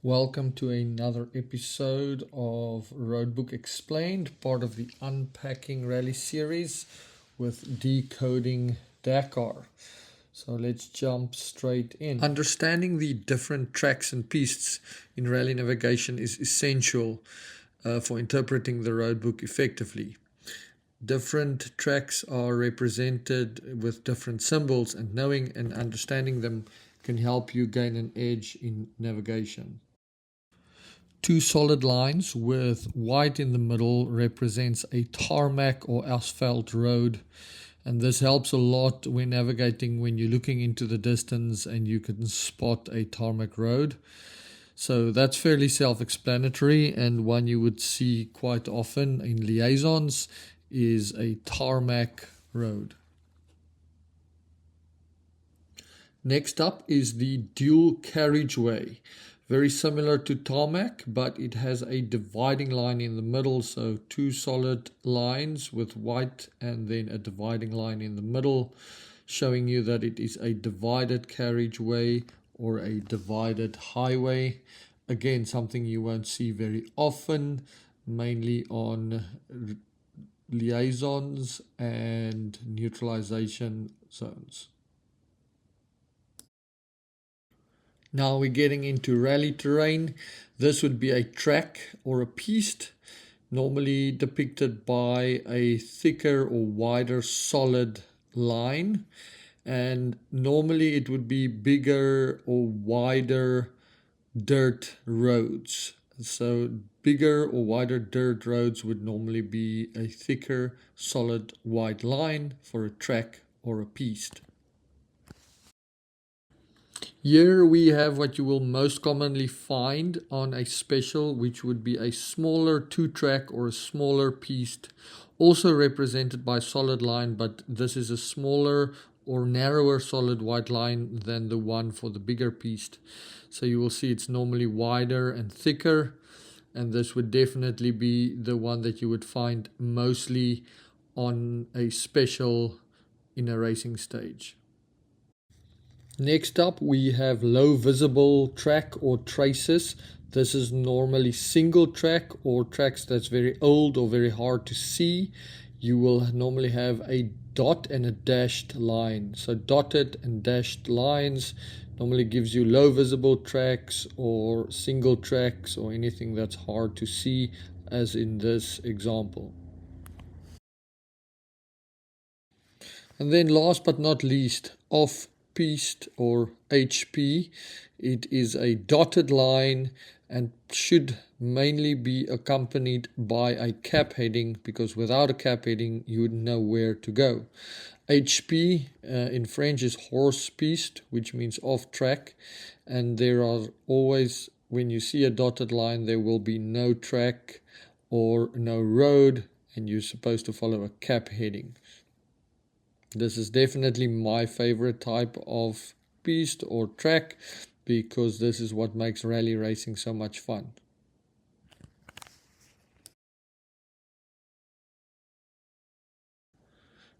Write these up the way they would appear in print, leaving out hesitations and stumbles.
Welcome to another episode of Roadbook Explained, part of the Unpacking Rally series with decoding Dakar. So let's jump straight in. Understanding the different tracks and pistes in rally navigation is essential for interpreting the roadbook effectively. Different tracks are represented with different symbols, and knowing and understanding them can help you gain an edge in navigation. Two solid lines with white in the middle represents a tarmac or asphalt road, and this helps a lot when navigating when you're looking into the distance and you can spot a tarmac road. So that's fairly self-explanatory, and one you would see quite often in liaisons is a tarmac road. Next up is the dual carriageway. Very similar to tarmac, but it has a dividing line in the middle, so two solid lines with white and then a dividing line in the middle, showing you that it is a divided carriageway or a divided highway. Again, something you won't see very often, mainly on liaisons and neutralization zones. Now we're getting into rally terrain. This would be a track or a piste, normally depicted by a thicker or wider solid line. And normally it would be bigger or wider dirt roads. So bigger or wider dirt roads would normally be a thicker, solid, white line for a track or a piste. Here we have what you will most commonly find on a special, which would be a smaller two-track or a smaller piste, also represented by solid line, but this is a smaller or narrower solid white line than the one for the bigger piste. So you will see it's normally wider and thicker, and this would definitely be the one that you would find mostly on a special in a racing stage. Next up, we have low visible track or traces. This is normally single track or tracks that's very old or very hard to see. You will normally have a dot and a dashed line. So dotted and dashed lines normally gives you low visible tracks or single tracks or anything that's hard to see, as in this example. And then last but not least, off-piste or HP. It is a dotted line and should mainly be accompanied by a cap heading, because without a cap heading you would know where to go. HP in French is hors piste, which means off track, and there are always, when you see a dotted line, there will be no track or no road, and you're supposed to follow a cap heading. This is definitely my favorite type of piste or track, because this is what makes rally racing so much fun.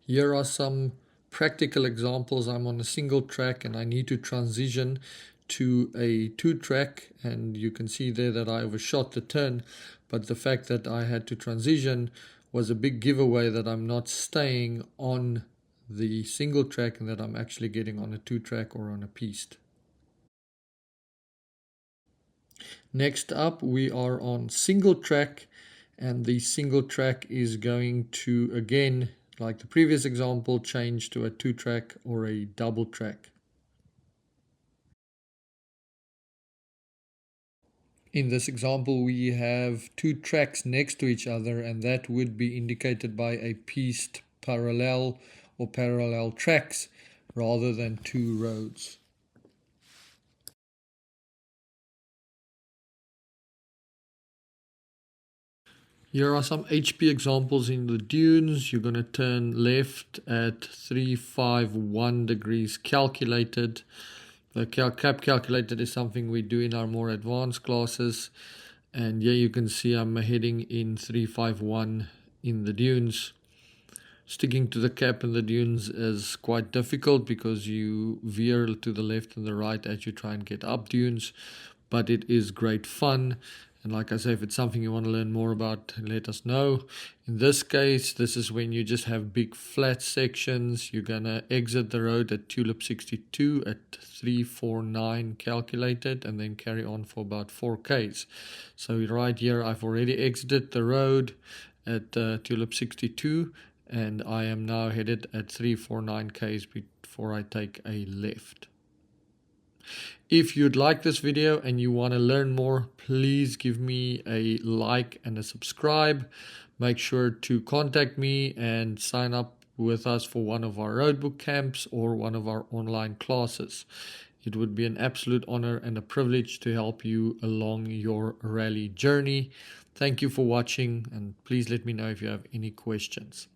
Here are some practical examples. I'm on a single track and I need to transition to a two-track, and you can see there that I overshot the turn, but the fact that I had to transition was a big giveaway that I'm not staying on the single track and that I'm actually getting on a two-track or on a piste. Next up, we are on single track, and the single track is going to, again, like the previous example, change to a two-track or a double track. In this example, we have two tracks next to each other, and that would be indicated by a piste parallel or parallel tracks rather than two roads. Here are some HP examples in the dunes. You're going to turn left at 351 degrees calculated. The cap calculated is something we do in our more advanced classes. And here you can see I'm heading in 351 in the dunes. Sticking to the cap in the dunes is quite difficult because you veer to the left and the right as you try and get up dunes. but it is great fun. And like I say, if it's something you want to learn more about, let us know. In this case, this is when you just have big flat sections. You're going to exit the road at 𝗀𝗹𝗵𝘁 at 349 calculated, and then carry on for about 4 k's. So right here, I've already exited the road at 𝗀𝗹𝗵𝘁, and I am now headed at 349 k's before I take a left. If you'd like this video and you want to learn more, please give me a like and a subscribe. Make sure to contact me and sign up with us for one of our roadbook camps or one of our online classes. It would be an absolute honor and a privilege to help you along your rally journey. Thank you for watching, and please let me know if you have any questions.